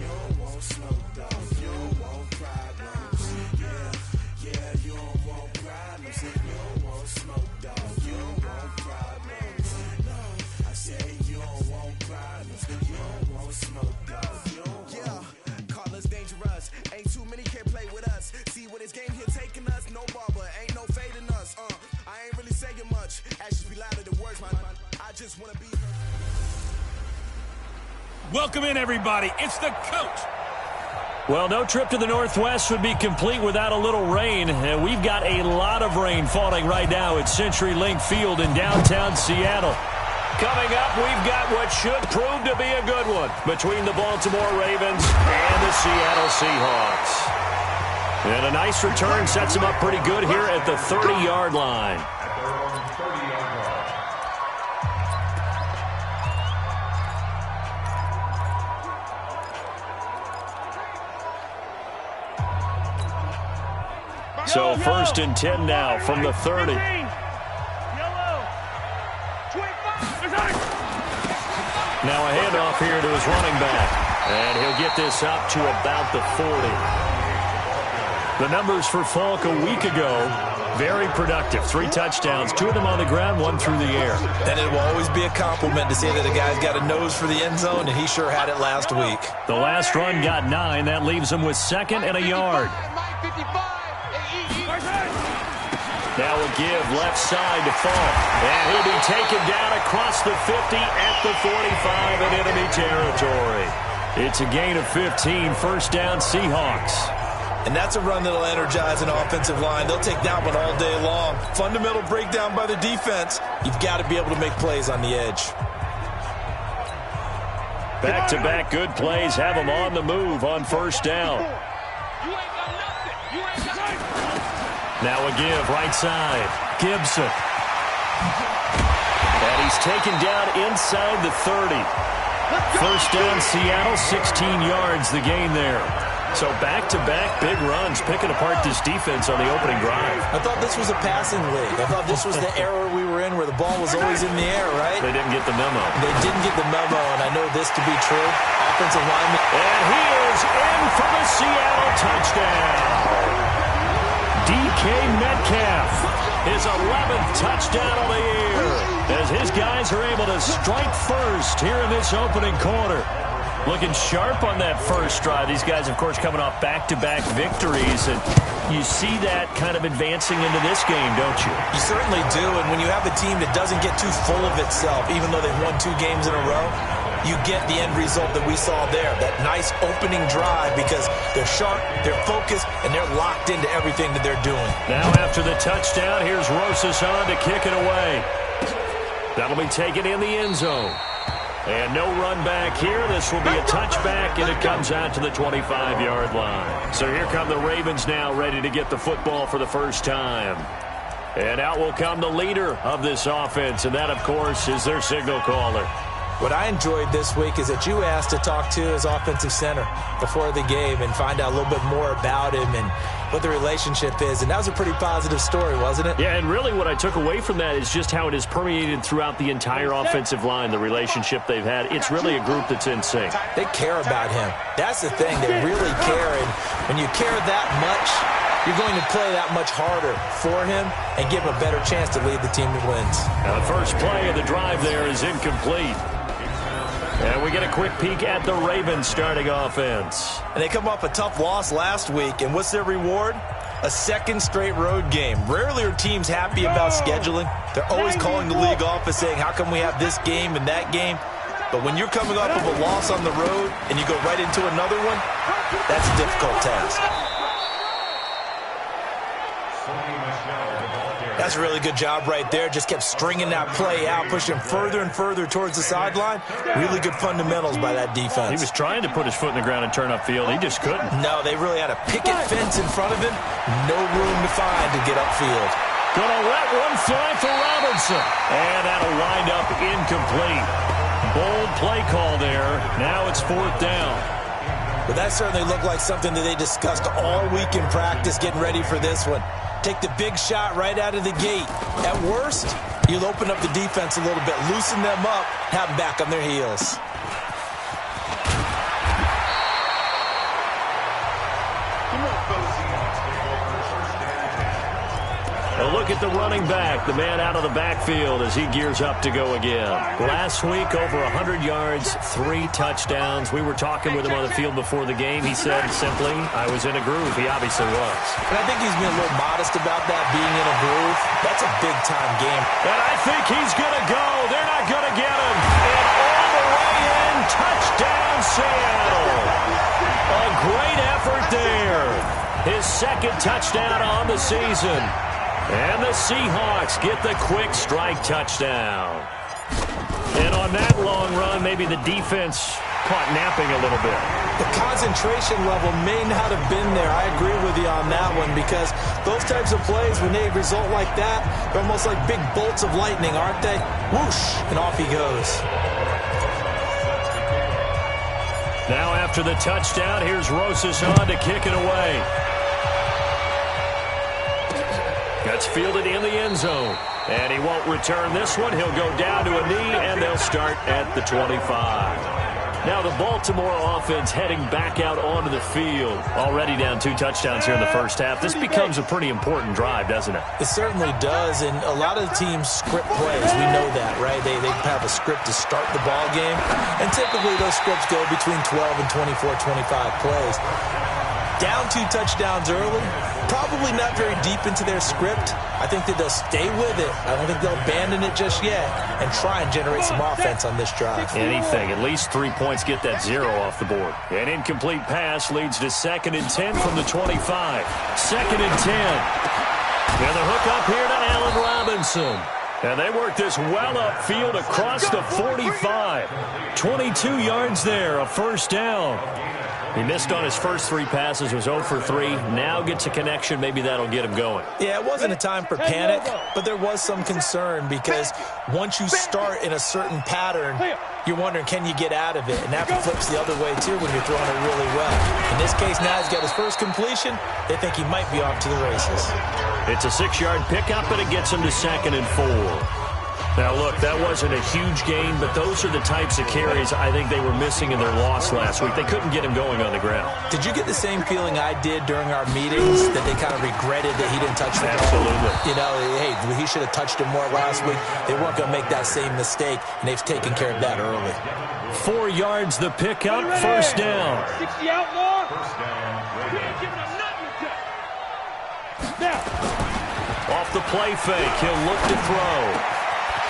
You don't want smoke, though. You don't want problems. Yeah, you don't want problems. You don't want smoke, though. You don't want problems. No, I said you don't want problems. You don't want smoke, though. You don't want. Call us dangerous. Ain't too many can play with us. See what this game here taking us. No barber, ain't no fading us. I ain't really saying much. Actions be louder than words, man. I just wanna be. Welcome in, everybody. It's the coach. Well, no trip to the Northwest would be complete without a little rain. And we've got a lot of rain falling right now at CenturyLink Field in downtown Seattle. Coming up, we've got what should prove to be a good one between the Baltimore Ravens and the Seattle Seahawks. And a nice return sets them up pretty good here at the 30-yard line. So 1st and 10 now from the 30. Now a handoff here to his running back. And he'll get this up to about the 40. The numbers for Falk a week ago, very productive. 3 touchdowns, 2 of them on the ground, 1 through the air. And it will always be a compliment to say that a guy's got a nose for the end zone, and he sure had it last week. The last run got 9. That leaves him with 2nd and a yard. Now a give left side to Falk. And he'll be taken down across the 50 at the 45 in enemy territory. It's a gain of 15, 1st down Seahawks. And that's a run that'll energize an offensive line. They'll take that one all day long. Fundamental breakdown by the defense. You've got to be able to make plays on the edge. Back-to-back good plays have them on the move on 1st down. Now a give right side. Gibson. And he's taken down inside the 30. 1st down Seattle, 16 yards the gain there. So back-to-back big runs, picking apart this defense on the opening drive. I thought this was a passing league. I thought this was the era we were in where the ball was always in the air, right? They didn't get the memo. They didn't get the memo, and I know this to be true. Offensive lineman. And he is in for the Seattle touchdown. DK Metcalf, his 11th touchdown of the year, as his guys are able to strike first here in this opening quarter. Looking sharp on that first drive. These guys, of course, coming off back-to-back victories, and you see that kind of advancing into this game, don't you? You certainly do, and when you have a team that doesn't get too full of itself, even though they've won 2 games in a row, you get the end result that we saw there, that nice opening drive, because they're sharp, they're focused, and they're locked into everything that they're doing. Now after the touchdown, here's Rosas on to kick it away. That'll be taken in the end zone. And no run back here. This will be a touchback, and it comes out to the 25-yard line. So here come the Ravens now, ready to get the football for the first time. And out will come the leader of this offense, and that, of course, is their signal caller. What I enjoyed this week is that you asked to talk to his offensive center before the game and find out a little bit more about him and what the relationship is. And that was a pretty positive story, wasn't it? Yeah, and really what I took away from that is just how it has permeated throughout the entire offensive line, the relationship they've had. It's really a group that's in sync. They care about him. That's the thing. They really care. And when you care that much, you're going to play that much harder for him and give him a better chance to lead the team that wins. Now the first play of the drive there is incomplete. And we get a quick peek at the Ravens starting offense. And they come off a tough loss last week, and what's their reward? A 2nd straight road game. Rarely are teams happy about scheduling. They're always calling the league office saying, how come we have this game and that game? But when you're coming off of a loss on the road and you go right into another one, that's a difficult task. That's a really good job right there. Just kept stringing that play out, pushing further and further towards the sideline. Really good fundamentals by that defense. He was trying to put his foot in the ground and turn upfield. He just couldn't. No, they really had a picket fence in front of him. No room to find to get upfield. Gonna let one fly for Robinson. And that'll wind up incomplete. Bold play call there. Now it's 4th down. But that certainly looked like something that they discussed all week in practice getting ready for this one. Take the big shot right out of the gate. At worst, you'll open up the defense a little bit, loosen them up, have them back on their heels. look at the running back, the man out of the backfield as he gears up to go again. Last week, over 100 yards, 3 touchdowns. We were talking with him on the field before the game. He said simply, I was in a groove. He obviously was. And I think he's being a little modest about that, being in a groove. That's a big-time game. And I think he's going to go. They're not going to get him. And all the way in, touchdown Seattle. A great effort there. His second touchdown on the season. And the Seahawks get the quick strike touchdown. And on that long run, maybe the defense caught napping a little bit. The concentration level may not have been there. I agree with you on that one, because those types of plays, when they result like that, they're almost like big bolts of lightning, aren't they? Whoosh, and off he goes. Now after the touchdown, here's Rosas on to kick it away. Gets fielded in the end zone. And he won't return this one. He'll go down to a knee, and they'll start at the 25. Now the Baltimore offense heading back out onto the field. Already down 2 touchdowns here in the first half. This becomes a pretty important drive, doesn't it? It certainly does, and a lot of the teams script plays. We know that, right? They have a script to start the ball game, and typically those scripts go between 12 and 24, 25 plays. Down 2 touchdowns early, probably not very deep into their script. I think that they'll stay with it. I don't think they'll abandon it just yet and try and generate some offense on this drive. Anything. At least 3 points get that 0 off the board. An incomplete pass leads to 2nd and 10 from the 25. 2nd and 10. And the hook up here to Allen Robinson. And they work this well upfield across the 45. 22 yards there, a first down. He missed on his first 3 passes, was 0 for 3. Now gets a connection. Maybe that'll get him going. Yeah, it wasn't a time for panic, but there was some concern, because once you start in a certain pattern, you're wondering, can you get out of it? And that flips the other way, too, when you're throwing it really well. In this case, now he's got his first completion. They think he might be off to the races. It's a 6-yard pickup, and it gets him to 2nd and 4. Now, look, that wasn't a huge gain, but those are the types of carries I think they were missing in their loss last week. They couldn't get him going on the ground. Did you get the same feeling I did during our meetings, that they kind of regretted that he didn't touch the ball? Absolutely. You know, hey, he should have touched him more last week. They weren't going to make that same mistake, and they've taken care of that early. 4 yards the pickup, first down. 60 outlaw. We ain't giving him nothing to now. Off the play fake, he'll look to throw.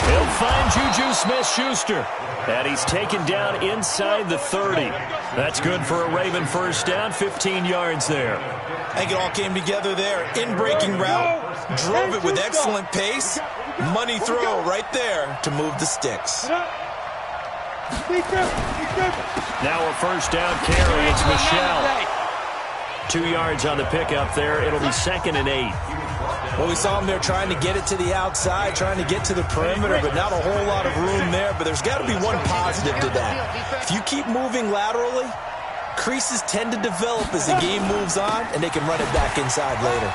He'll find Juju Smith-Schuster. And he's taken down inside the 30. That's good for a Raven first down, 15 yards there. I think it all came together there. In-breaking route, drove it with excellent pace. Money throw right there to move the sticks. Now a first down carry, it's Michelle. 2 yards on the pickup there. It'll be 2nd and 8. Well, we saw him there trying to get it to the outside, trying to get to the perimeter, but not a whole lot of room there. But there's got to be one positive to that. If you keep moving laterally, creases tend to develop as the game moves on, and they can run it back inside later.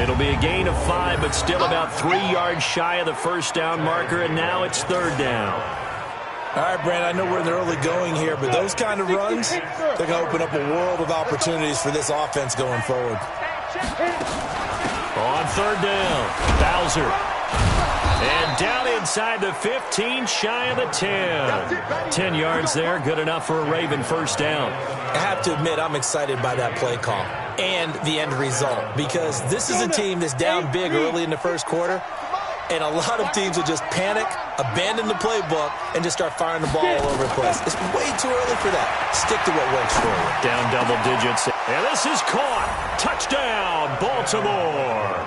It'll be a gain of 5, but still about 3 yards shy of the first down marker, and now it's 3rd down. All right, Brandon, I know we're in the early going here, but those kind of runs, they're going to open up a world of opportunities for this offense going forward. On 3rd down, Bowser. And down inside the 15, shy of the 10. 10 yards there, good enough for a Raven first down. I have to admit, I'm excited by that play call and the end result, because this is a team that's down big early in the first quarter, and a lot of teams will just panic, abandon the playbook, and just start firing the ball all over the place. It's way too early for that. Stick to what works for you. Down double digits. And this is caught. Touchdown, Baltimore.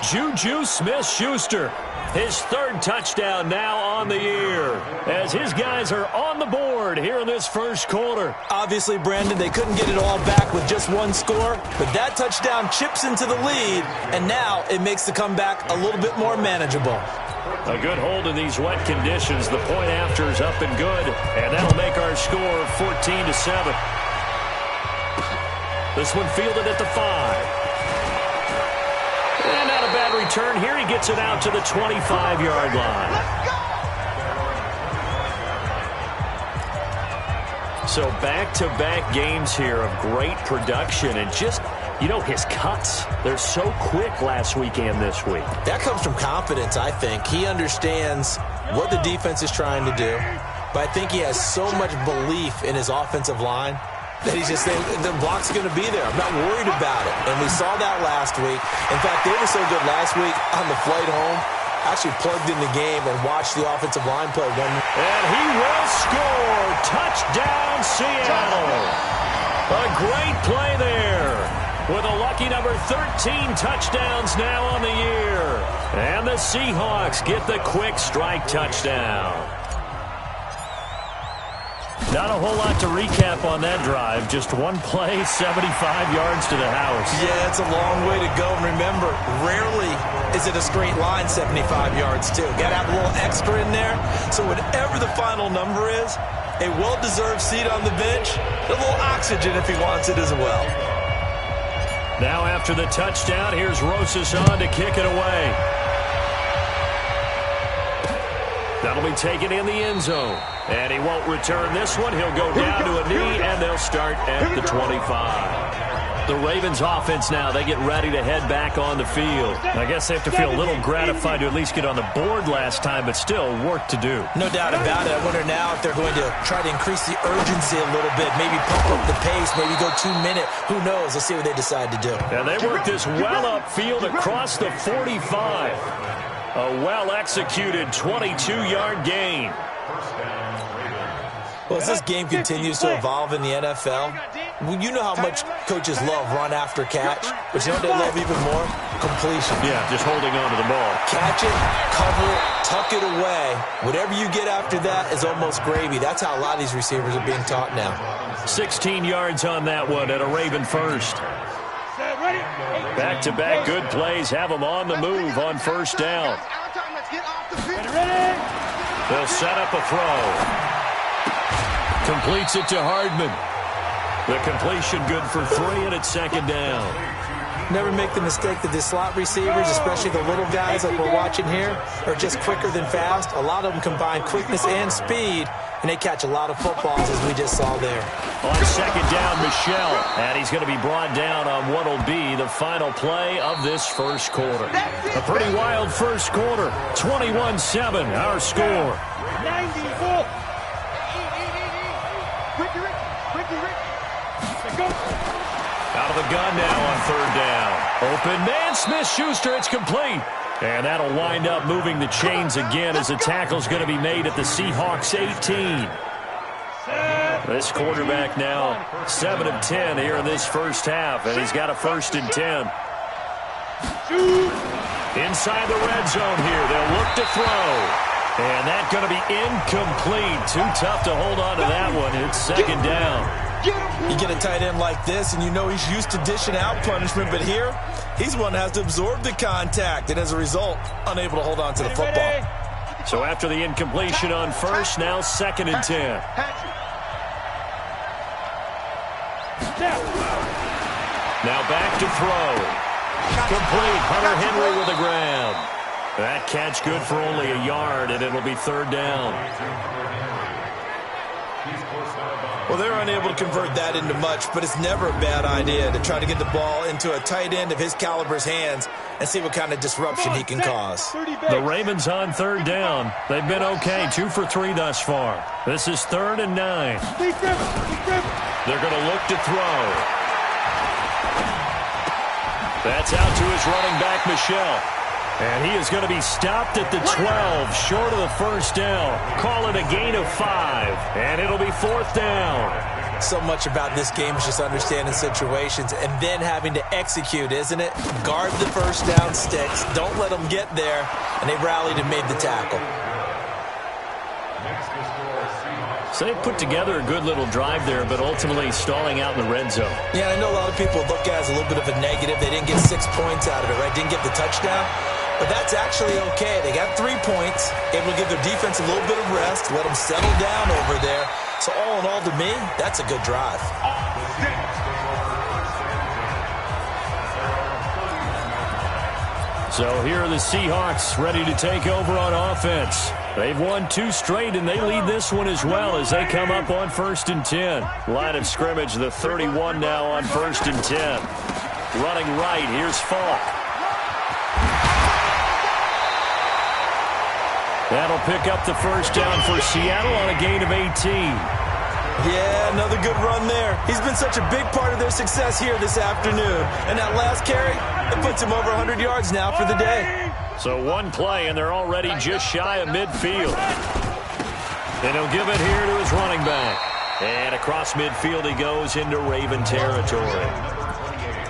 Juju Smith-Schuster. His 3rd touchdown now on the year, as his guys are on the board here in this first quarter. Obviously, Brandon, they couldn't get it all back with just one score, but that touchdown chips into the lead, and now it makes the comeback a little bit more manageable. A good hold in these wet conditions. The point after is up and good, and that'll make our score 14-7. This one fielded at the 5. And not a bad return here. He gets it out to the 25-yard line. So back-to-back games here of great production and just You know, his cuts, they're so quick last week and this week. That comes from confidence, I think. He understands what the defense is trying to do, but I think he has so much belief in his offensive line that he's just saying the block's going to be there. I'm not worried about it. And we saw that last week. In fact, they were so good last week on the flight home. I actually plugged in the game and watched the offensive line play one. And he will score. Touchdown, Seattle. A great play there. With a lucky number 13 touchdowns now on the year. And the Seahawks get the quick strike touchdown. Not a whole lot to recap on that drive. Just one play, 75 yards to the house. Yeah, it's a long way to go. And remember, rarely is it a straight line 75 yards, too. Got to have a little extra in there. So whatever the final number is, a well-deserved seat on the bench, a little oxygen if he wants it as well. Now after the touchdown, here's Rosas on to kick it away. That'll be taken in the end zone. And he won't return this one. He'll go down to a knee, and they'll start at the 25. The Ravens offense now, they get ready to head back on the field. I guess they have to feel a little gratified to at least get on the board last time, but still work to do. No doubt about it. I wonder now if they're going to try to increase the urgency a little bit, maybe pump up the pace, maybe go 2-minute. Who knows? Let's see what they decide to do. And they work this well upfield across the 45. A well-executed 22-yard gain. Well, as this game continues to evolve in the NFL, you know how much coaches love run after catch, but you know what they love even more? Completion. Yeah, just holding on to the ball. Catch it, cover it, tuck it away. Whatever you get after that is almost gravy. That's how a lot of these receivers are being taught now. 16 yards on that one at a Raven first. Back-to-back good plays have them on the move on first down. They'll set up a throw. Completes it to Hardman. The completion good for 3, and it's second down. Never make the mistake that the slot receivers, especially the little guys like we're watching here, are just quicker than fast. A lot of them combine quickness and speed, and they catch a lot of footballs, as we just saw there. On second down, Michelle, and he's going to be brought down on what will be the final play of this first quarter. A pretty wild first quarter. 21-7, our score. 94. Out of the gun now on third down. Open man, Smith-Schuster, it's complete. And that'll wind up moving the chains again as the tackle's going to be made at the Seahawks 18. This quarterback now 7 of 10 here in this first half, and he's got a 1st and 10. Inside the red zone here, they'll look to throw. And that's going to be incomplete. Too tough to hold on to that one. It's second down. You get a tight end like this, and you know he's used to dishing out punishment, but here, he's one that has to absorb the contact, and as a result, unable to hold on to the football. So after the incompletion on first, now 2nd and 10. Now back to throw. Complete. Hunter Henry with the grab. That catch good for only a yard, and it'll be third down. Well, they're unable to convert that into much, but it's never a bad idea to try to get the ball into a tight end of his caliber's hands and see what kind of disruption he can cause. The Ravens on third down. They've been okay, 2 for 3 thus far. This is 3rd and 9. They're going to look to throw. That's out to his running back, Michelle. And he is going to be stopped at the 12, short of the first down. Call it a gain of 5, and it'll be 4th down. So much about this game is just understanding situations and then having to execute, isn't it? Guard the first down sticks. Don't let them get there. And they rallied and made the tackle. So they put together a good little drive there, but ultimately stalling out in the red zone. Yeah, I know a lot of people look at it as a little bit of a negative. They didn't get 6 points out of it, right? Didn't get the touchdown. But that's actually okay. They got 3 points, able to give their defense a little bit of rest, let them settle down over there. So all in all, to me, that's a good drive. So here are the Seahawks ready to take over on offense. They've won 2 straight, and they lead this one as well as they come up on 1st and 10. Line of scrimmage, the 31 now on 1st and 10. Running right, here's Falk. That'll pick up the first down for Seattle on a gain of 18. Yeah, another good run there. He's been such a big part of their success here this afternoon. And that last carry, it puts him over 100 yards now for the day. So one play, and they're already just shy of midfield. And he'll give it here to his running back. And across midfield he goes into Raven territory.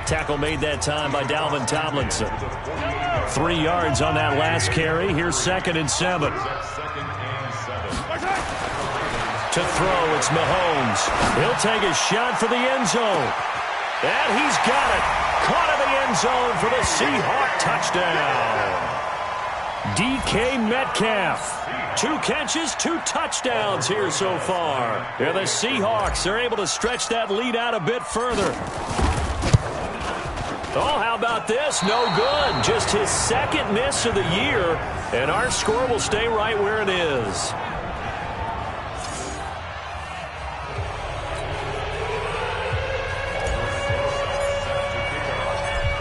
Tackle made that time by Dalvin Tomlinson. 3 yards on that last carry. Here's 2nd and 7. To throw, it's Mahomes. He'll take a shot for the end zone. And he's got it. Caught in the end zone for the Seahawk touchdown. DK Metcalf. 2 catches, 2 touchdowns here so far. And the Seahawks are able to stretch that lead out a bit further. Oh, how about this? No good. Just his 2nd miss of the year. And our score will stay right where it is.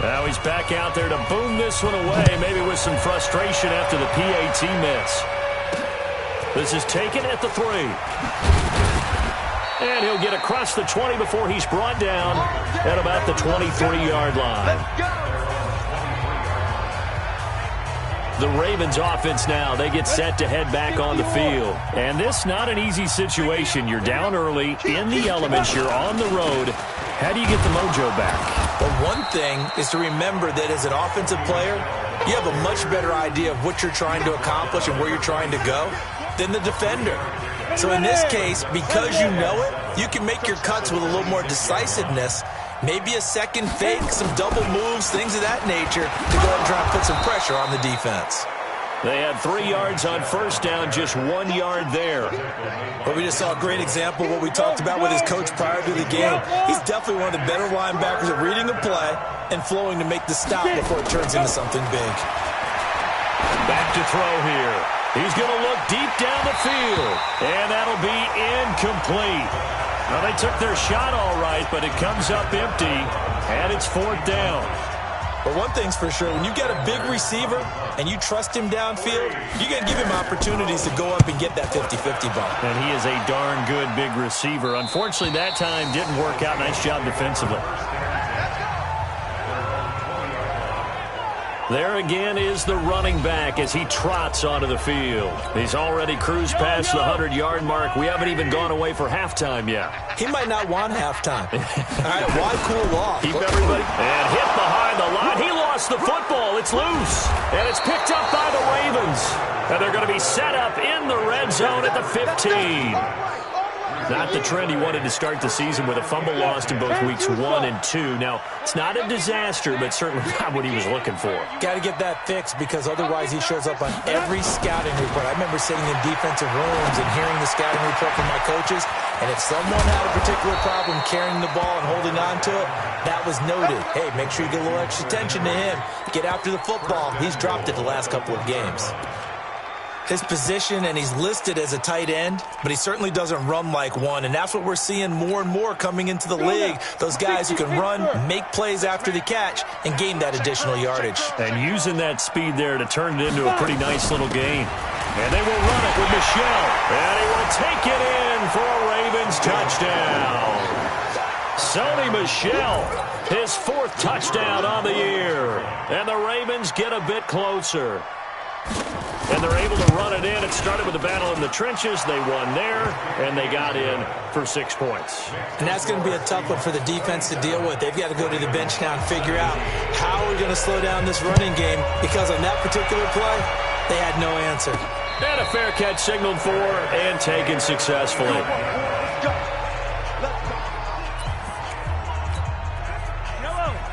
Now he's back out there to boom this one away, maybe with some frustration after the PAT miss. This is taken at the 3. And he'll get across the 20 before he's brought down at about the 23-yard line. The Ravens offense now, they get set to head back on the field. And this not an easy situation. You're down early, in the elements, you're on the road. How do you get the mojo back? But one thing is to remember that as an offensive player, you have a much better idea of what you're trying to accomplish and where you're trying to go than the defender. So in this case, because you know it, you can make your cuts with a little more decisiveness, maybe a second fake, some double moves, things of that nature to go and try and put some pressure on the defense. They had 3 yards on first down, just 1 yard there. But we just saw a great example of what we talked about with his coach prior to the game. He's definitely one of the better linebackers at reading a play and flowing to make the stop before it turns into something big. Back to throw here. He's going to look deep down the field, and that'll be incomplete. Now, they took their shot all right, but it comes up empty, and it's 4th down. But one thing's for sure, when you get a big receiver and you trust him downfield, you're going to give him opportunities to go up and get that 50-50 ball. And he is a darn good big receiver. Unfortunately, that time didn't work out. Nice job defensively. There again is the running back as he trots onto the field. He's already cruised past the 100-yard mark. We haven't even gone away for halftime yet. He might not want halftime. All right, why cool off? Keep everybody. And hit behind the line. He lost the football. It's loose. And it's picked up by the Ravens. And they're going to be set up in the red zone at the 15. Not the trend he wanted to start the season with a fumble lost in both weeks 1 and 2. Now, it's not a disaster, but certainly not what he was looking for. Got to get that fixed because otherwise he shows up on every scouting report. I remember sitting in defensive rooms and hearing the scouting report from my coaches, and if someone had a particular problem carrying the ball and holding on to it, that was noted. Hey, make sure you get a little extra attention to him. Get after the football. He's dropped it the last couple of games. His position, and he's listed as a tight end, but he certainly doesn't run like one, and that's what we're seeing more and more coming into the league. Those guys who can run, make plays after the catch, and gain that additional yardage. And using that speed there to turn it into a pretty nice little gain. And they will run it with Michel, and he will take it in for a Ravens touchdown. Sony Michel, his 4th touchdown on the year, and the Ravens get a bit closer. And they're able to run it in. It started with a battle in the trenches. They won there, and they got in for 6 points. And that's going to be a tough one for the defense to deal with. They've got to go to the bench now and figure out how we're going to slow down this running game, because on that particular play, they had no answer. And a fair catch signaled for and taken successfully.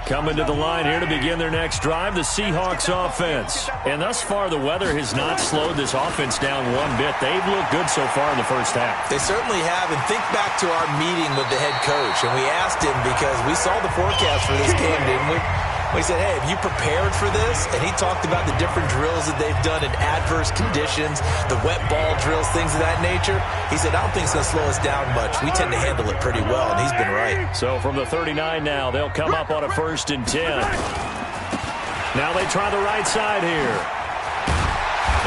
Coming to the line here to begin their next drive, the Seahawks offense. And thus far, the weather has not slowed this offense down one bit. They've looked good so far in the first half. They certainly have. And think back to our meeting with the head coach. And we asked him, because we saw the forecast for this game, didn't we? We said, hey, have you prepared for this? And he talked about the different drills that they've done in adverse conditions, the wet ball drills, things of that nature. He said, I don't think it's going to slow us down much. We tend to handle it pretty well, and he's been right. So from the 39 now, they'll come up on a 1st and 10. Now they try the right side here.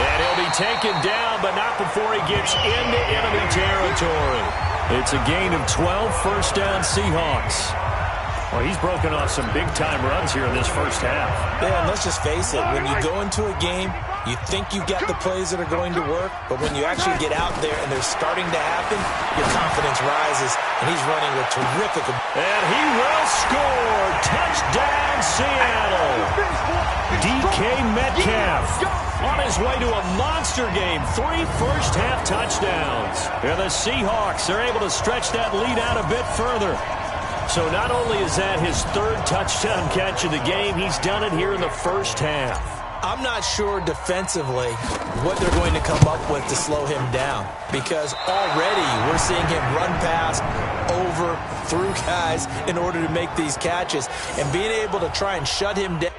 And he'll be taken down, but not before he gets into enemy territory. It's a gain of 12, 1st down Seahawks. Well, he's broken off some big-time runs here in this first half. Yeah, and let's just face it. When you go into a game, you think you've got the plays that are going to work, but when you actually get out there and they're starting to happen, your confidence rises, and he's running with terrific. And he will score. Touchdown, Seattle. DK Metcalf on his way to a monster game. 3 first-half touchdowns. And the Seahawks are able to stretch that lead out a bit further. So not only is that his 3rd touchdown catch of the game, he's done it here in the first half. I'm not sure defensively what they're going to come up with to slow him down, because already we're seeing him run past, over, through guys in order to make these catches, and being able to try and shut him down.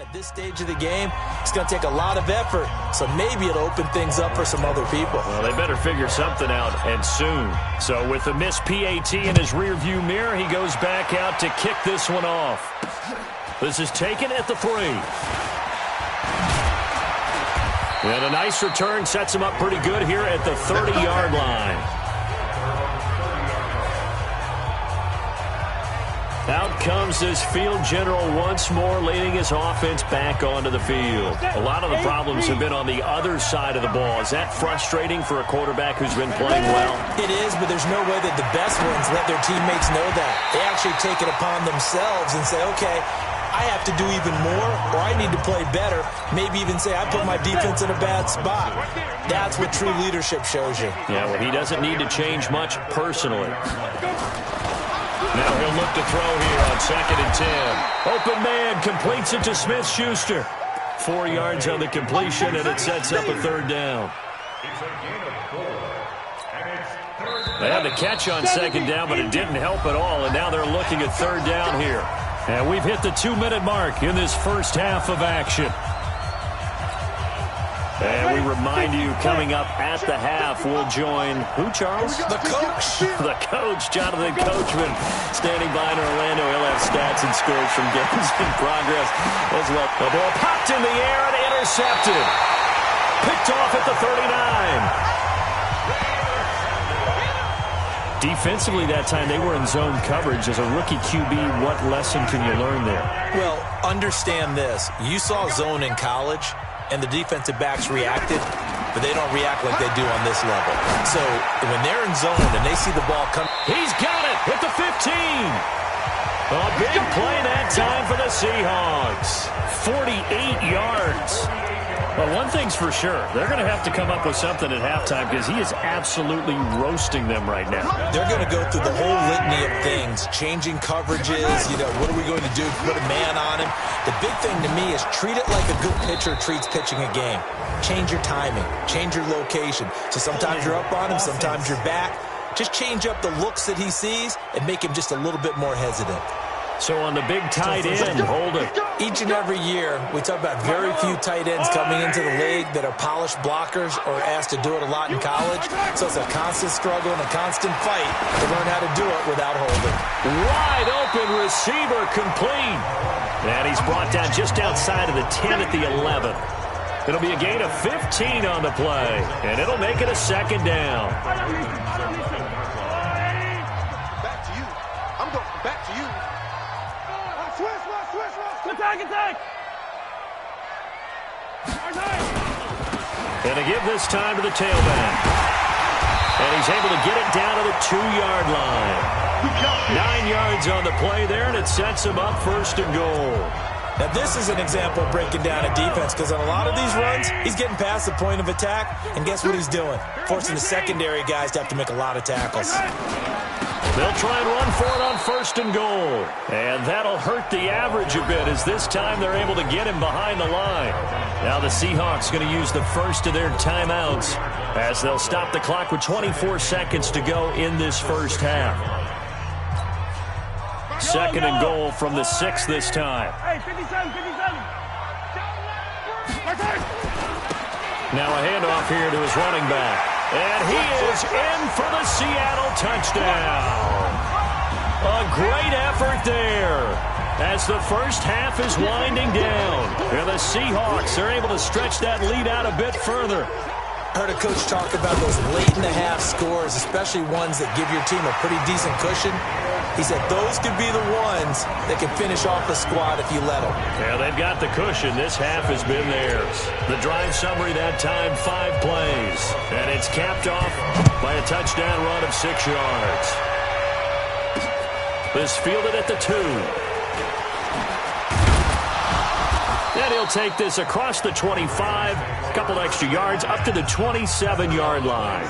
At this stage of the game, it's going to take a lot of effort, so maybe it'll open things up for some other people. Well, they better figure something out, and soon. So with the missed PAT in his rearview mirror, he goes back out to kick this one off. This is taken at the 3. And a nice return sets him up pretty good here at the 30-yard line. Out comes this field general once more, leading his offense back onto the field. A lot of the problems have been on the other side of the ball. Is that frustrating for a quarterback who's been playing well? It is, but there's no way that the best ones let their teammates know that. They actually take it upon themselves and say, okay, I have to do even more, or I need to play better. Maybe even say, I put my defense in a bad spot. That's what true leadership shows you. Yeah, well, he doesn't need to change much personally. Now he'll look to throw here on 2nd and 10. Open man completes it to Smith-Schuster. 4 yards on the completion, and it sets up a 3rd down. They had the catch on 2nd down, but it didn't help at all, and now they're looking at 3rd down here. And we've hit the 2-minute mark in this first half of action. And we remind you, coming up at the half, we'll join, who, Charles? The coach. The coach, Jonathan Coachman, standing by in Orlando. He'll have stats and scores from games in progress as well. The ball popped in the air and intercepted. Picked off at the 39. Defensively that time, they were in zone coverage. As a rookie QB, what lesson can you learn there? Well, understand this. You saw zone in college, and the defensive backs reacted, but they don't react like they do on this level. So when they're in zone and they see the ball come. He's got it at the 15. A big play that time for the Seahawks. 48 yards. Well, one thing's for sure. They're going to have to come up with something at halftime because he is absolutely roasting them right now. They're going to go through the whole litany of things, changing coverages, what are we going to do, put a man on him. The big thing to me is treat it like a good pitcher treats pitching a game. Change your timing, change your location. So sometimes you're up on him, sometimes you're back. Just change up the looks that he sees and make him just a little bit more hesitant. So on the big tight end, hold it. Each and every year, we talk about very few tight ends coming into the league that are polished blockers or asked to do it a lot in college. So it's a constant struggle and a constant fight to learn how to do it without holding. Wide open receiver complete. And he's brought down just outside of the 10 at the 11. It'll be a gain of 15 on the play, and it'll make it a 2nd down. Back to you. I'm going back to you. Attack! And to give this time to the tailback. And he's able to get it down to the 2-yard line. 9 yards on the play there, and it sets him up 1st and goal. Now, this is an example of breaking down a defense because on a lot of these runs, he's getting past the point of attack, and guess what he's doing? Forcing the secondary guys to have to make a lot of tackles. They'll try and run for it on 1st and goal. And that'll hurt the average a bit as this time they're able to get him behind the line. Now the Seahawks going to use the first of their timeouts as they'll stop the clock with 24 seconds to go in this first half. 2nd and goal from the 6 this time. Hey, 57. Now a handoff here to his running back. And he is in for the Seattle touchdown. A great effort there as the first half is winding down. And the Seahawks are able to stretch that lead out a bit further. Heard a coach talk about those late-in-the-half scores, especially ones that give your team a pretty decent cushion. He said those could be the ones that can finish off a squad if you let them. Yeah, they've got the cushion. This half has been theirs. The drive summary that time, 5 plays. And it's capped off by a touchdown run of 6 yards. This fielded at the 2. And he'll take this across the 25. A couple extra yards up to the 27-yard line.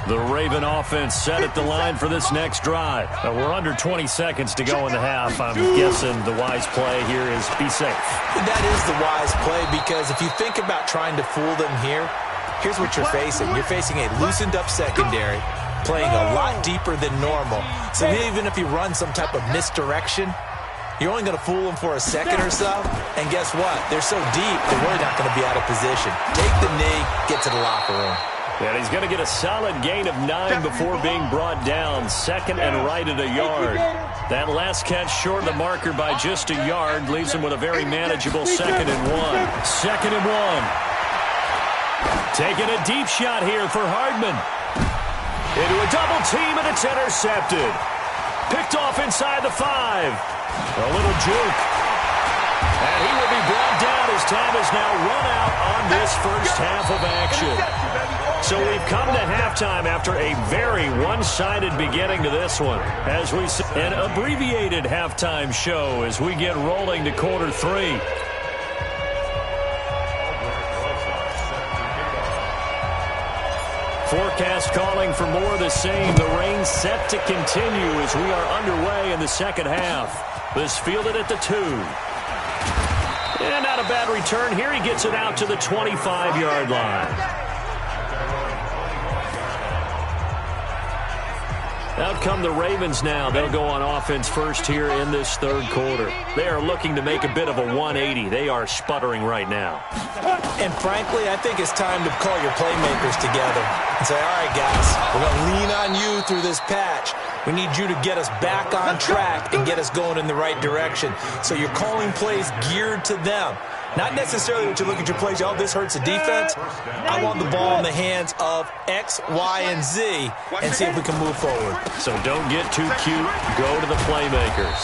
The Raven offense set at the line for this next drive. We're under 20 seconds to go in the half. I'm guessing the wise play here is be safe. That is the wise play because if you think about trying to fool them here, here's what you're facing. You're facing a loosened-up secondary, playing a lot deeper than normal. So even if you run some type of misdirection, you're only going to fool them for a second or so. And guess what? They're so deep, they're really not going to be out of position. Take the knee, get to the locker room. And he's going to get a solid gain of 9 before being brought down. 2nd and right at a yard. That last catch short of the marker by just a yard leaves him with a very manageable 2nd and 1. 2nd and 1. Taking a deep shot here for Hardman. Into a double team, and it's intercepted. Picked off inside the 5. A little juke. And he will be brought down as time is now run out on this first half of action. So we've come to halftime after a very one-sided beginning to this one. As we see an abbreviated halftime show as we get rolling to quarter 3. Forecast calling for more of the same. The rain set to continue as we are underway in the second half. This fielded at the 2. And not a bad return here. He gets it out to the 25-yard line. Out come the Ravens now. They'll go on offense first here in this third quarter. They are looking to make a bit of a 180. They are sputtering right now. And frankly, I think it's time to call your playmakers together and say, all right, guys, we're going to lean on you through this patch. We need you to get us back on track and get us going in the right direction. So you're calling plays geared to them. Not necessarily what you look at your plays, oh, this hurts the defense. I want the ball in the hands of X, Y, and Z and see if we can move forward. So don't get too cute. Go to the playmakers.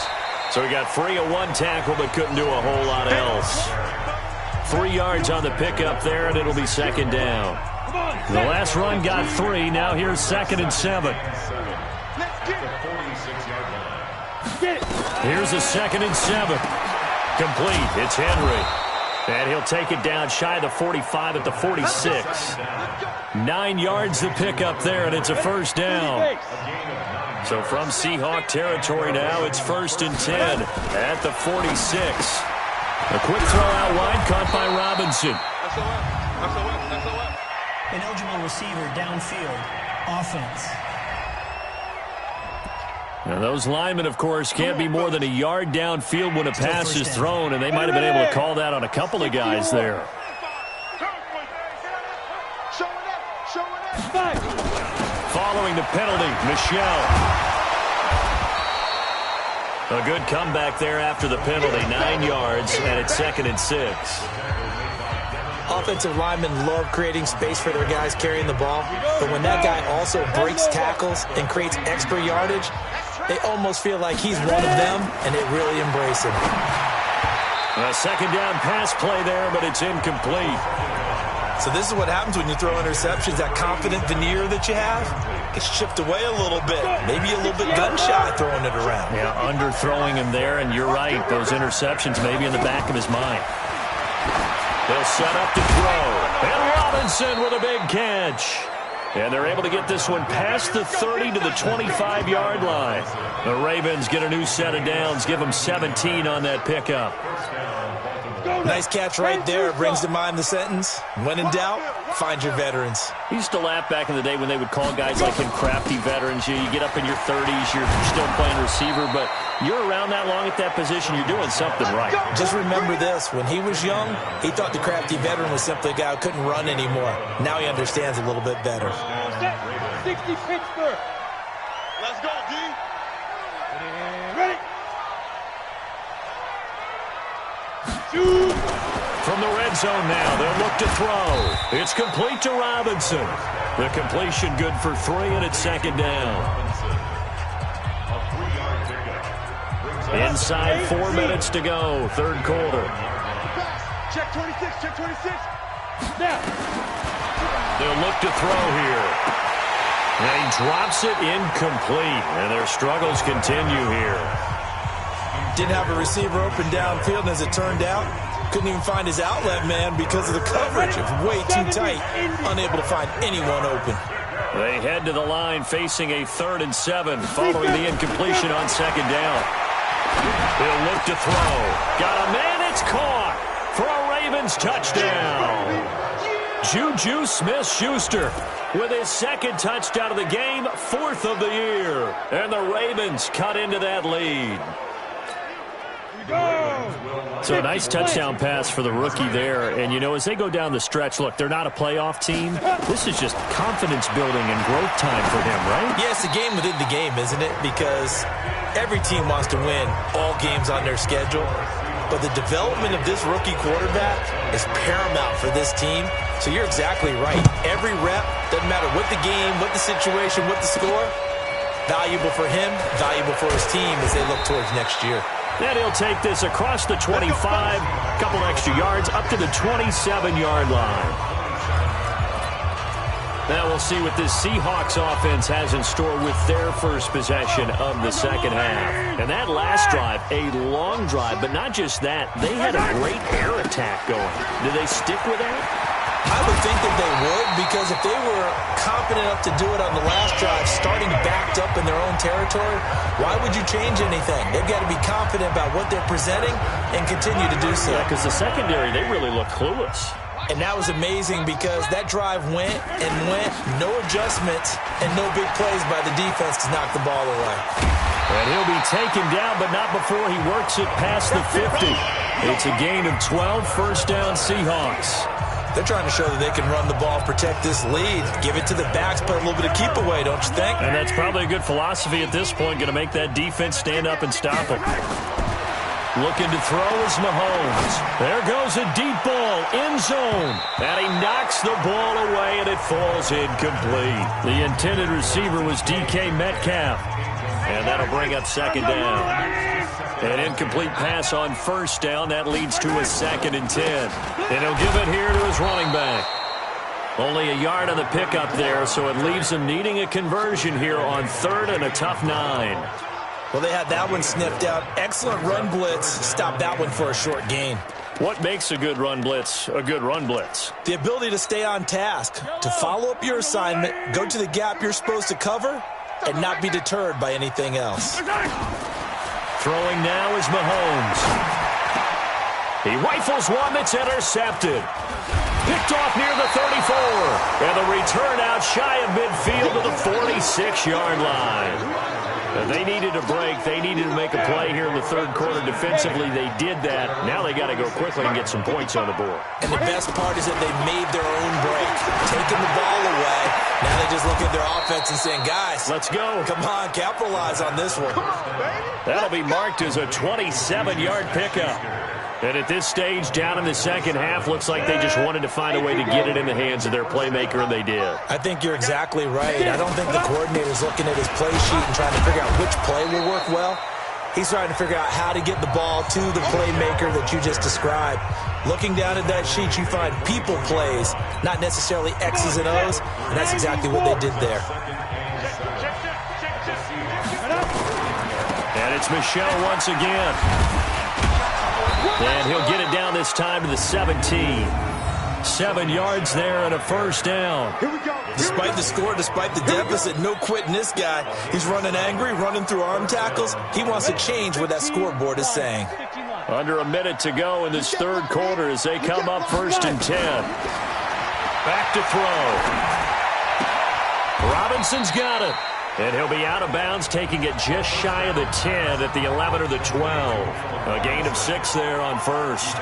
So he got free of 1 tackle but couldn't do a whole lot else. 3 yards on the pickup there, and it'll be 2nd down. The last run got 3. Now here's 2nd and 7. Here's a 2nd and 7. Complete. It's Henry. And he'll take it down shy of the 45 at the 46. 9 yards to pick up there, and it's a first down. So from Seahawk territory now, it's 1st and 10 at the 46. A quick throw out wide, caught by Robinson. An eligible receiver downfield. Offense. Now those linemen, of course, can't be more than a yard downfield when a pass is thrown, and they might have been able to call that on a couple of guys there. Following the penalty, Michelle. A good comeback there after the penalty, 9 yards, and it's 2nd and 6. Offensive linemen love creating space for their guys carrying the ball, but when that guy also breaks tackles and creates extra yardage, they almost feel like he's one of them, and they really embrace him. A 2nd down pass play there, but it's incomplete. So this is what happens when you throw interceptions. That confident veneer that you have gets chipped away a little bit. Maybe a little bit gun-shy throwing it around. Yeah, underthrowing him there, and you're right. Those interceptions maybe in the back of his mind. They'll set up to throw. And Robinson with a big catch. And they're able to get this one past the 30 to the 25-yard line. The Ravens get a new set of downs, give them 17 on that pickup. Nice catch right there. Brings to mind the sentence, when in doubt, find your veterans. I used to laugh back in the day when they would call guys like him crafty veterans. You get up in your 30s, you're still playing receiver, but you're around that long at that position, you're doing something right. Just remember this. When he was young, he thought the crafty veteran was simply a guy who couldn't run anymore. Now he understands a little bit better. 60 Pittsburgh. Let's go, D. Ready. From the red zone now, they'll look to throw. It's complete to Robinson. The completion good for 3, and it's second down. Inside 4 minutes to go, third quarter. Check 26, check 26. Now. They'll look to throw here. And he drops it incomplete, and their struggles continue here. Didn't have a receiver open downfield, and as it turned out, couldn't even find his outlet man because of the coverage. It was way too tight, unable to find anyone open. They head to the line facing a 3rd and 7 following the incompletion on second down. They'll look to throw. Got a man, it's caught for a Ravens touchdown. Juju Smith-Schuster with his 2nd touchdown of the game, 4th of the year. And the Ravens cut into that lead. So a nice touchdown pass for the rookie there. And, you know, as they go down the stretch, look, they're not a playoff team. This is just confidence building and growth time for him, right? Yeah, it's a game within the game, isn't it? Because every team wants to win all games on their schedule. But the development of this rookie quarterback is paramount for this team. So you're exactly right. Every rep, doesn't matter what the game, what the situation, what the score, valuable for him, valuable for his team as they look towards next year. And he'll take this across the 25, a couple extra yards, up to the 27-yard line. Now we'll see what this Seahawks offense has in store with their first possession of the second half. And that last drive, a long drive, but not just that. They had a great air attack going. Did they stick with that? I would think that they would, because if they were confident enough to do it on the last drive, starting backed up in their own territory, why would you change anything? They've got to be confident about what they're presenting and continue to do so. Yeah, because the secondary, they really look clueless. And that was amazing because that drive went and went, no adjustments, and no big plays by the defense to knock the ball away. And he'll be taken down, but not before he works it past the 50. It's a gain of 12, first down Seahawks. They're trying to show that they can run the ball, protect this lead, give it to the backs, put a little bit of keep away, don't you think? And that's probably a good philosophy at this point, going to make that defense stand up and stop it. Looking to throw is Mahomes. There goes a deep ball, end zone. And he knocks the ball away, and it falls incomplete. The intended receiver was DK Metcalf. And that'll bring up second down. An incomplete pass on first down. That leads to a 2nd and 10. And he'll give it here to his running back. Only a yard on the pickup there, so it leaves him needing a conversion here on 3rd and a tough 9. Well, they had that one sniffed out. Excellent run blitz. Stopped that one for a short gain. What makes a good run blitz a good run blitz? The ability to stay on task, to follow up your assignment, go to the gap you're supposed to cover, and not be deterred by anything else. Throwing now is Mahomes. He rifles one that's intercepted. Picked off near the 34. And the return out shy of midfield to the 46-yard line. And they needed a break. They needed to make a play here in the third quarter defensively. They did that. Now they got to go quickly and get some points on the board. And the best part is that they made their own break, taking the ball away. Now they just look at their offense and saying, guys, let's go. Come on, capitalize on this one. That'll be marked as a 27-yard pickup. And at this stage, down in the second half, looks like they just wanted to find a way to get it in the hands of their playmaker, and they did. I think you're exactly right. I don't think the coordinator's looking at his play sheet and trying to figure out which play will work well. He's trying to figure out how to get the ball to the playmaker that you just described. Looking down at that sheet, you find people plays, not necessarily X's and O's, and that's exactly what they did there. And it's Michel once again. And he'll get it down this time to the 17. 7 yards there and a first down. Despite the score, despite the deficit, no quitting this guy. He's running angry, running through arm tackles. He wants to change what that scoreboard is saying. Under a minute to go in this third quarter as they come up 1st and 10. Back to throw. Robinson's got it. And he'll be out of bounds, taking it just shy of the 10 at the 11 or the 12. A gain of 6 there on first.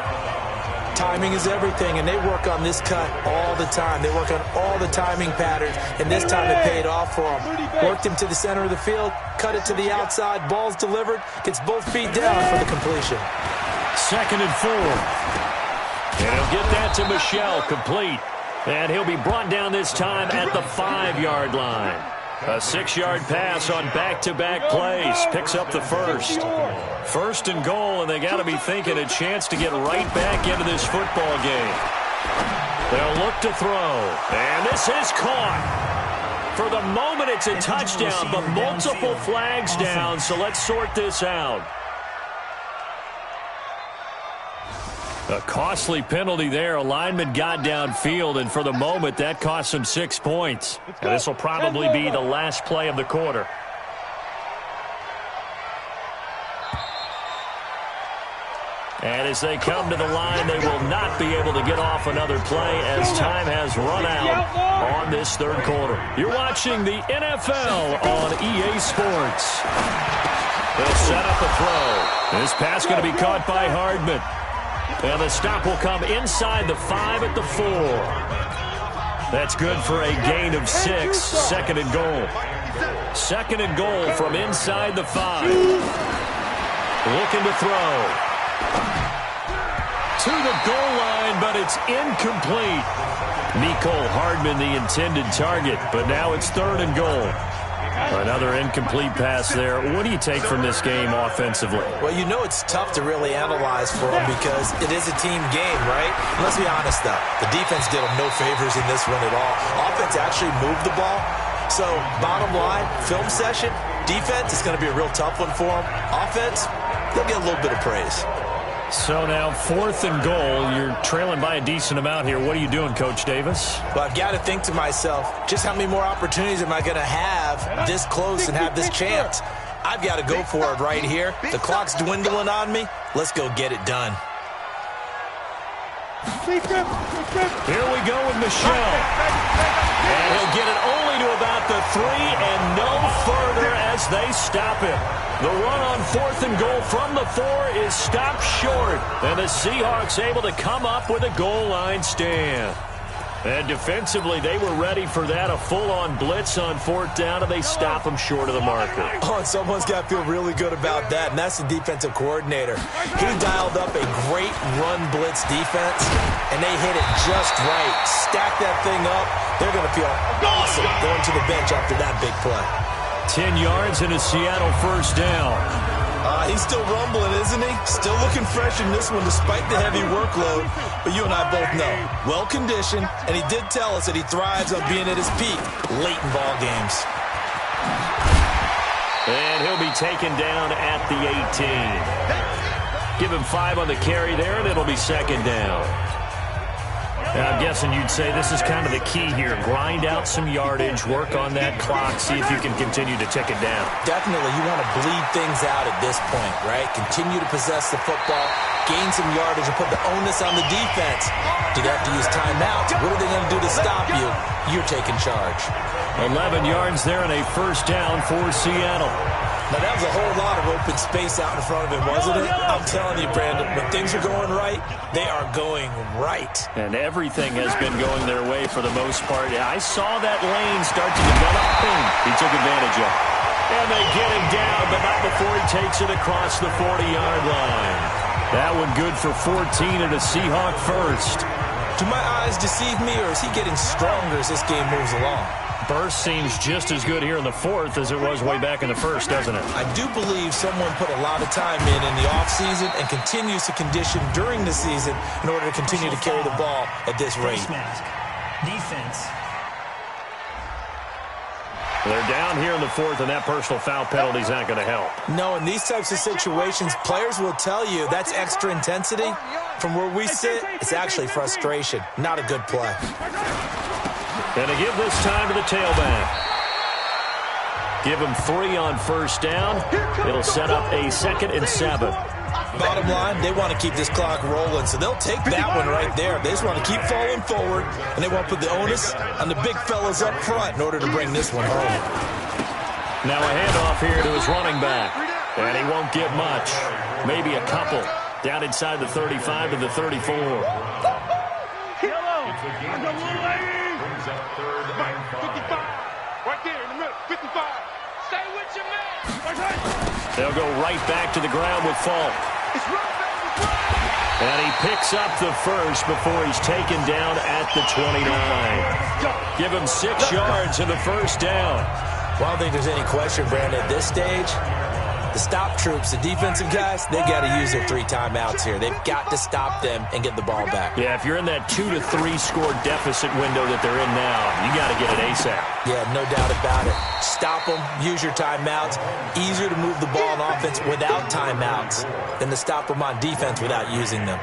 Timing is everything, and they work on this cut all the time. They work on all the timing patterns, and this time it paid off for them. Worked him to the center of the field, cut it to the outside, ball's delivered, gets both feet down for the completion. 2nd and 4. And he'll get that to Michel, complete. And he'll be brought down this time at the 5-yard line. A 6-yard pass on back-to-back plays. Picks up the first. 1st and goal, and they got to be thinking a chance to get right back into this football game. They'll look to throw. And this is caught. For the moment, it's a touchdown, but multiple flags down, so let's sort this out. A costly penalty there. A lineman got downfield, and for the moment, that cost him 6 points. And this will probably be the last play of the quarter. And as they come to the line, they will not be able to get off another play as time has run out on this third quarter. You're watching the NFL on EA Sports. They'll set up a throw. This pass going to be caught by Hardman. And the stop will come inside the 5 at the 4. That's good for a gain of 6. 2nd and goal. 2nd and goal from inside the 5. Looking to throw. To the goal line, but it's incomplete. Mecole Hardman, the intended target, but now it's 3rd and goal. Another incomplete pass there. What do you take from this game offensively? Well, you know it's tough to really analyze for them because it is a team game, right? Let's be honest, though. The defense did them no favors in this one at all. Offense actually moved the ball. So, bottom line, film session, defense is going to be a real tough one for them. Offense, they'll get a little bit of praise. So now 4th and goal. You're trailing by a decent amount here. What are you doing, Coach Davis? Well, I've got to think to myself, just how many more opportunities am I going to have this close and have this chance? I've got to go for it right here. The clock's dwindling on me. Let's go get it done. Here we go with Michel. And he'll get it only to about the 3 and no further as they stop him. The run on 4th and goal from the 4 is stopped short. And the Seahawks able to come up with a goal line stand. And defensively, they were ready for that, a full-on blitz on 4th down, and they stop them short of the marker. Oh, and someone's got to feel really good about that, and that's the defensive coordinator. He dialed up a great run blitz defense, and they hit it just right. Stack that thing up. They're going to feel awesome going to the bench after that big play. 10 yards and a Seattle first down. He's still rumbling, isn't he? Still looking fresh in this one despite the heavy workload. But you and I both know, well-conditioned, and he did tell us that he thrives on being at his peak late in ball games. And he'll be taken down at the 18. Give him 5 on the carry there, and it'll be 2nd down. Now, I'm guessing you'd say this is kind of the key here. Grind out some yardage, work on that clock, see if you can continue to tick it down. Definitely. You want to bleed things out at this point, right? Continue to possess the football, gain some yardage, and put the onus on the defense. Do they have to use timeouts? What are they going to do to stop you? You're taking charge. 11 yards there and a first down for Seattle. Now, that was a whole lot of open space out in front of him, wasn't it? I'm telling you, Brandon, when things are going right, they are going right. And everything has been going their way for the most part. I saw that lane start to develop. Boom. He took advantage of it. And they get him down, but not before he takes it across the 40-yard line. That one good for 14 and a Seahawk first. Do my eyes deceive me, or is he getting stronger as this game moves along? Burst seems just as good here in the fourth as it was way back in the first, doesn't it? I do believe someone put a lot of time in the offseason and continues to condition during the season in order to continue to carry the ball at this rate. Face mask. Defense. They're down here in the fourth, and that personal foul penalty is not going to help. No, in these types of situations, players will tell you that's extra intensity. From where we sit, it's actually frustration. Not a good play. And to give this time to the tailback. Give him 3 on first down. It'll set up a 2nd and 7. Bottom line, they want to keep this clock rolling, so they'll take that one right there. They just want to keep falling forward, and they want to put the onus on the big fellas up front in order to bring this one home. Now a handoff here to his running back, and he won't get much. Maybe a couple. Down inside the 35 to the 34. Right there in the middle, 55. Stay with your man. They'll go right back to the ground with Falk. And he picks up the first before he's taken down at the 29. Give him 6 yards in the first down. Well, I don't think there's any question, Brandon, at this stage. The stop troops, the defensive guys, they got to use their 3 timeouts here. They've got to stop them and get the ball back. Yeah, if you're in that 2 to 3 score deficit window that they're in now, you got to get it ASAP. Yeah, no doubt about it. Stop them, use your timeouts. Easier to move the ball on offense without timeouts than to stop them on defense without using them.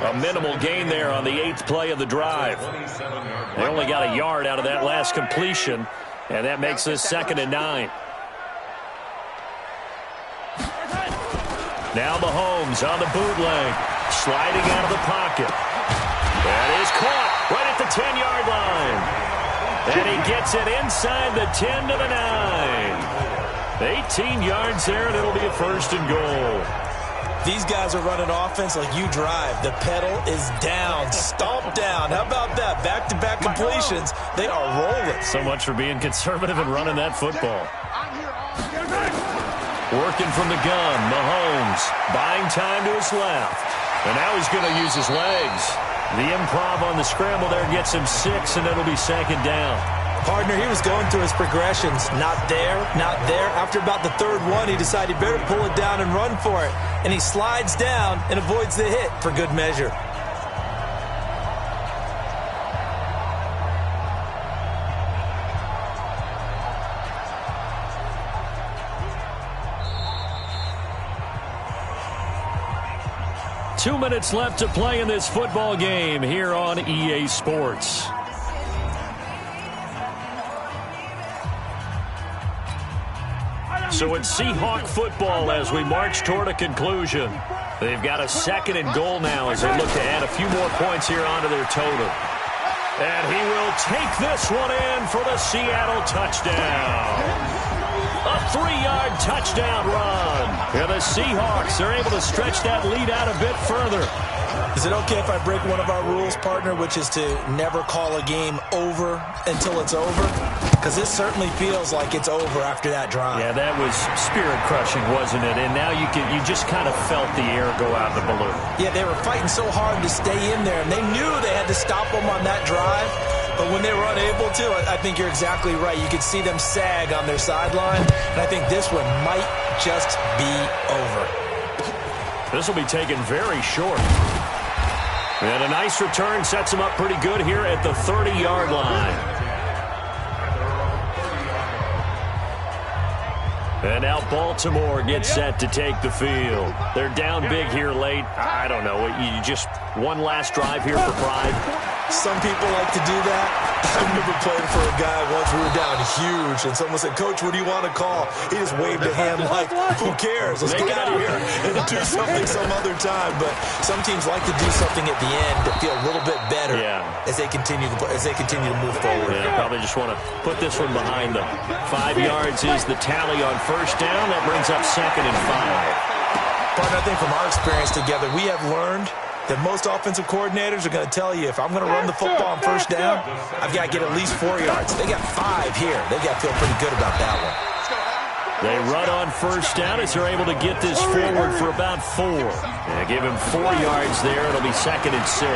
A minimal gain there on the 8th play of the drive. They only got a yard out of that last completion, and that makes this 2nd and 9. Now Mahomes on the bootleg, sliding out of the pocket. That is caught right at the 10-yard line. And he gets it inside the 10 to the 9. 18 yards there, and it'll be a 1st and goal. These guys are running offense like you drive. The pedal is down, stomped down. How about that? Back-to-back completions. They are rolling. So much for being conservative and running that football. Working from the gun, Mahomes buying time to his left. And now he's going to use his legs. The improv on the scramble there gets him 6, and it'll be 2nd down. Partner, he was going through his progressions. Not there, not there. After about the 3rd one, he decided he better pull it down and run for it. And he slides down and avoids the hit for good measure. Two minutes left to play in this football game here on EA Sports. So it's Seahawk football as we march toward a conclusion. They've got a 2nd and goal now as they look to add a few more points here onto their total. And he will take this one in for the Seattle touchdown. A 3-yard touchdown run. And the Seahawks are able to stretch that lead out a bit further. Is it okay if I break one of our rules, partner, which is to never call a game over until it's over? Because this certainly feels like it's over after that drive. Yeah, that was spirit-crushing, wasn't it? And now you just kind of felt the air go out of the balloon. Yeah, they were fighting so hard to stay in there, and they knew they had to stop them on that drive. But when they were unable to, I think you're exactly right. You could see them sag on their sideline, and I think this one might just be over. This will be taken very short. And a nice return sets him up pretty good here at the 30-yard line. And now Baltimore gets set to take the field. They're down big here late. I don't know. You just one last drive here for pride. Some people like to do that. I remember playing for a guy once. We were down huge, and someone said, "Coach, what do you want to call?" He just waved a hand like, "Who cares? Let's get out of here and do something some other time." But some teams like to do something at the end to feel a little bit better as they continue to move forward. Yeah, probably just want to put this one behind them. 5 yards is the tally on first down. That brings up 2nd and 5. But I think from our experience together, we have learned that most offensive coordinators are going to tell you, if I'm going to run the football on first down, I've got to get at least 4 yards. They got 5 here. They got to feel pretty good about that one. They run on first down as they're able to get this forward for about 4. And give him 4 yards there. It'll be 2nd and 6.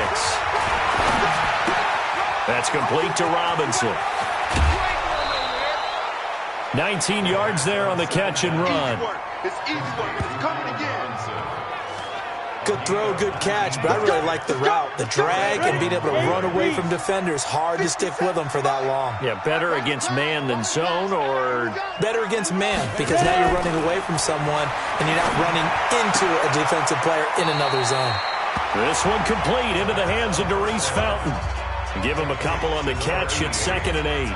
That's complete to Robinson. 19 yards there on the catch and run. It's easy work. It's coming again. Good throw, good catch, but I really like the route. The drag and being able to run away from defenders. Hard to stick with them for that long. Yeah, better against man than zone, or better against man, because now you're running away from someone and you're not running into a defensive player in another zone. This one complete into the hands of Darius Fountain. Give him a couple on the catch. It's 2nd and 8.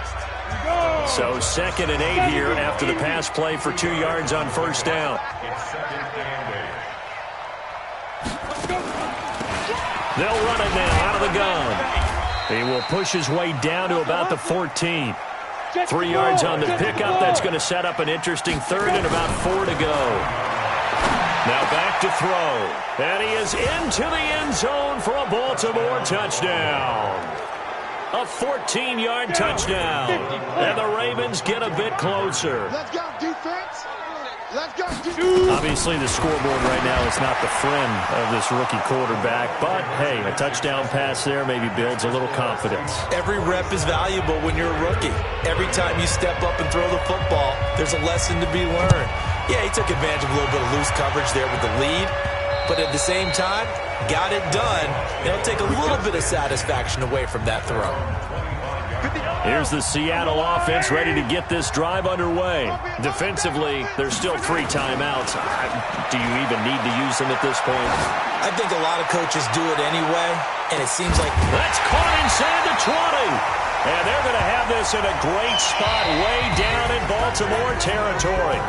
So 2nd and 8 here after the pass play for 2 yards on first down. They'll run it now out of the gun. He will push his way down to about the 14. 3 yards on the pickup. That's going to set up an interesting 3rd and about 4 to go. Now back to throw. And he is into the end zone for a Baltimore touchdown. A 14-yard touchdown. And the Ravens get a bit closer. Let's go, defense. Let's go. Obviously, the scoreboard right now is not the friend of this rookie quarterback. But, hey, a touchdown pass there maybe builds a little confidence. Every rep is valuable when you're a rookie. Every time you step up and throw the football, there's a lesson to be learned. Yeah, he took advantage of a little bit of loose coverage there with the lead. But at the same time, got it done. It'll take a little bit of satisfaction away from that throw. Here's the Seattle offense ready to get this drive underway. Defensively, there's still 3 timeouts. Do you even need to use them at this point? I think a lot of coaches do it anyway, and it seems like that's caught inside the 20. And they're going to have this in a great spot way down in Baltimore territory.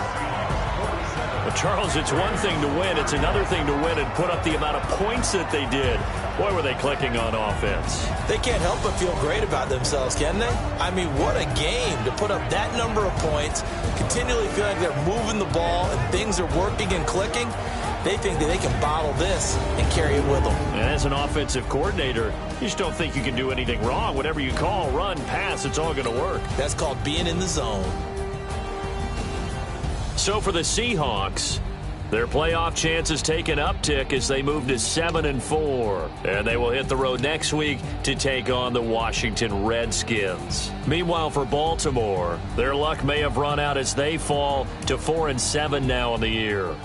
But Charles, it's one thing to win. It's another thing to win and put up the amount of points that they did. Boy, were they clicking on offense. They can't help but feel great about themselves, can they? I mean, what a game to put up that number of points, continually feel like they're moving the ball and things are working and clicking. They think that they can bottle this and carry it with them. And as an offensive coordinator, you just don't think you can do anything wrong. Whatever you call, run, pass, it's all going to work. That's called being in the zone. So for the Seahawks, their playoff chances take an uptick as they move to 7-4. And they will hit the road next week to take on the Washington Redskins. Meanwhile, for Baltimore, their luck may have run out as they fall to 4-7 now in the year.